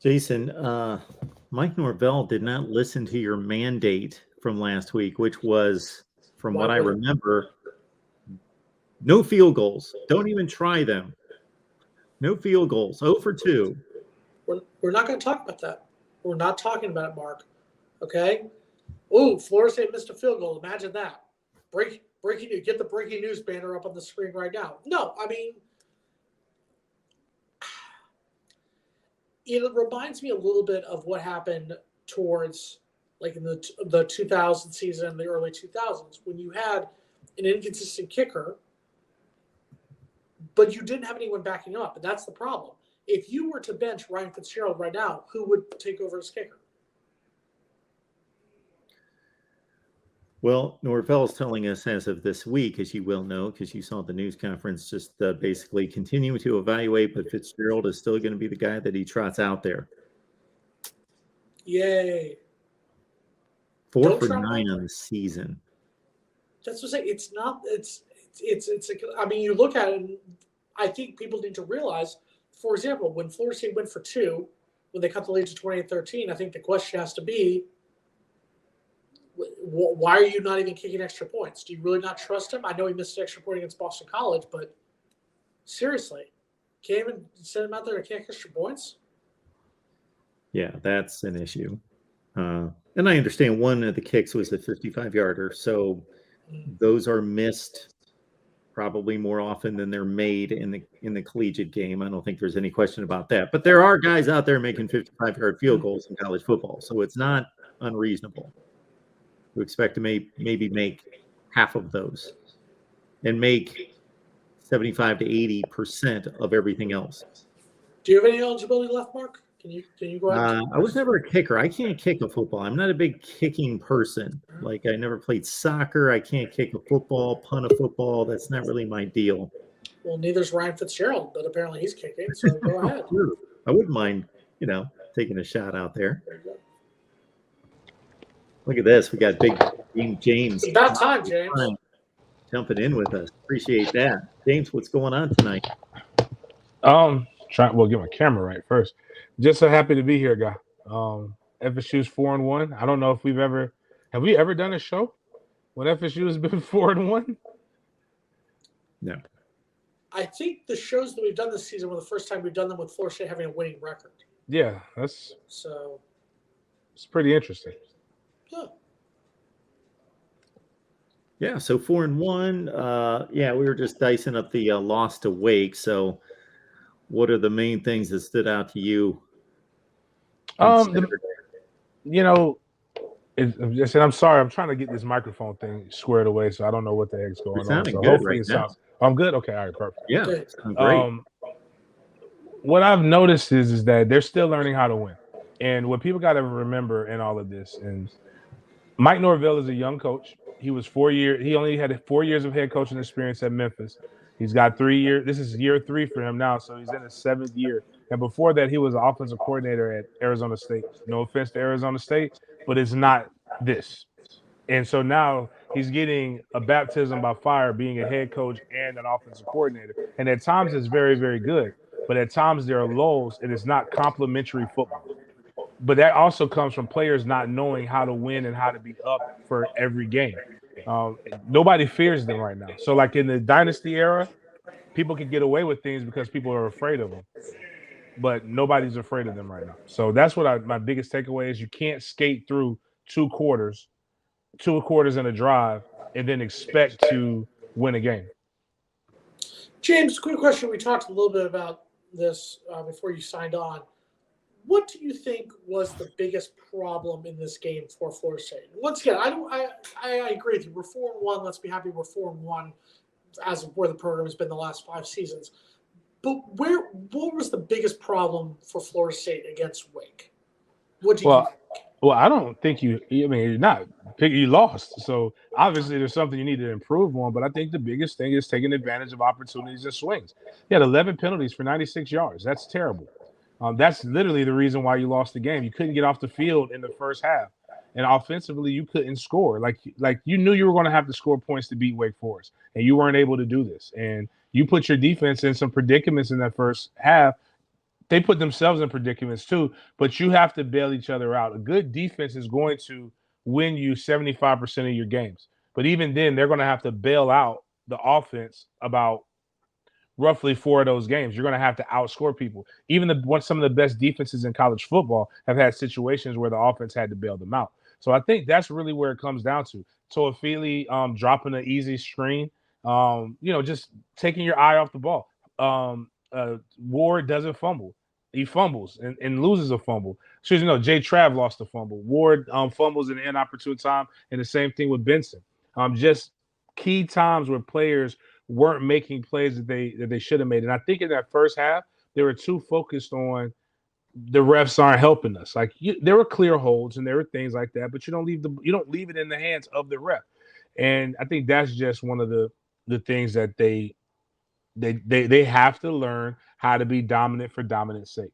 Jason, Mike Norvell did not listen to your mandate from last week, which was, from Why what I would it? remember, no field goals. Don't even try them. No field goals. 0 for 2. We're not going to talk about that. We're not talking about it, Mark. Okay? Oh, Florida State missed a field goal. Imagine that. Breaking news. Get the breaking news banner up on the screen right now. No, I mean, it reminds me a little bit of what happened towards like in the 2000 season, the early 2000s, when you had an inconsistent kicker, but you didn't have anyone backing up, and that's the problem. If you were to bench Ryan Fitzgerald right now, who would take over as kicker? Well, Norvell is telling us as of this week, as you will know, because you saw the news conference, just basically continuing to evaluate, but Fitzgerald is still going to be the guy that he trots out there. Yay. 4 for 9 on the season. That's what I'm saying. It's not, I mean, you look at it, and I think people need to realize, for example, when Florida State went for 2, when they cut the lead to 28-13, I think the question has to be, why are you not even kicking extra points? Do you really not trust him? I know he missed an extra point against Boston College, but seriously, can't even send him out there to kick extra points? Yeah, that's an issue. And I understand one of the kicks was a 55-yarder, so those are missed probably more often than they're made in the collegiate game. I don't think there's any question about that. But there are guys out there making 55-yard field goals in college football, so it's not unreasonable to expect to maybe make half of those and make 75 to 80% of everything else. Do you have any eligibility left, Mark? Can you go ahead? I was never a kicker. I can't kick a football. I'm not a big kicking person. Like, I never played soccer. I can't kick a football, punt a football. That's not really my deal. Well, neither's Ryan Fitzgerald, but apparently he's kicking, so go ahead. I wouldn't mind, taking a shot out there. Look at this. We got big James. It's about time, James. Jumping in with us. Appreciate that. James, what's going on tonight? Get my camera right first. Just so happy to be here, guy. FSU's 4-1. I don't know if have we ever done a show when FSU has been 4-1? No. I think the shows that we've done this season were the first time we've done them with Florida State having a winning record. Yeah, it's pretty interesting. Yeah, so 4-1. We were just dicing up the loss to Wake. So, what are the main things that stood out to you? I'm sorry. I'm trying to get this microphone thing squared away, so I don't know what the heck's going on. So hopefully it sounds. I'm good. Okay, all right, perfect. Yeah, great. What I've noticed is that they're still learning how to win, and what people got to remember in all of this is Mike Norvell is a young coach. He was 4 years. He only had 4 years of head coaching experience at Memphis. He's got 3 years. This is year 3 for him now, so he's in his 7th year. And before that, he was an offensive coordinator at Arizona State. No offense to Arizona State, but it's not this. And so now he's getting a baptism by fire being a head coach and an offensive coordinator. And at times it's very, very good. But at times there are lulls, and it's not complimentary football. But that also comes from players not knowing how to win and how to be up for every game. Nobody fears them right now. So like in the dynasty era, people can get away with things because people are afraid of them. But nobody's afraid of them right now. So that's what my biggest takeaway is. You can't skate through two quarters in a drive and then expect to win a game. James, quick question. We talked a little bit about this before you signed on. What do you think was the biggest problem in this game for Florida State? Once again, I agree with you. We're 4-1. Let's be happy we're 4-1 as of where the program has been the last 5 seasons. But what was the biggest problem for Florida State against Wake? What do you think? Well, I don't think you lost. So obviously there's something you need to improve on. But I think the biggest thing is taking advantage of opportunities and swings. You had 11 penalties for 96 yards. That's terrible. That's literally the reason why you lost the game. You couldn't get off the field in the first half. And offensively, you couldn't score. Like you knew you were going to have to score points to beat Wake Forest. And you weren't able to do this. And you put your defense in some predicaments in that first half they put themselves in predicaments too, but you have to bail each other out. A good defense is going to win you 75% of your games. But even then, they're going to have to bail out the offense about roughly 4 of those games. You're going to have to outscore people. Even some of the best defenses in college football have had situations where the offense had to bail them out. So I think that's really where it comes down to. Toafili dropping an easy screen, just taking your eye off the ball. Ward doesn't fumble. He fumbles and loses a fumble. Jay Trav lost a fumble. Ward fumbles in an inopportune time, and the same thing with Benson. Just key times where players weren't making plays that they should have made. And I think in that first half, they were too focused on the refs aren't helping us. Like there were clear holds and there were things like that, but you don't leave it in the hands of the ref. And I think that's just one of the things that they have to learn how to be dominant for dominance sake.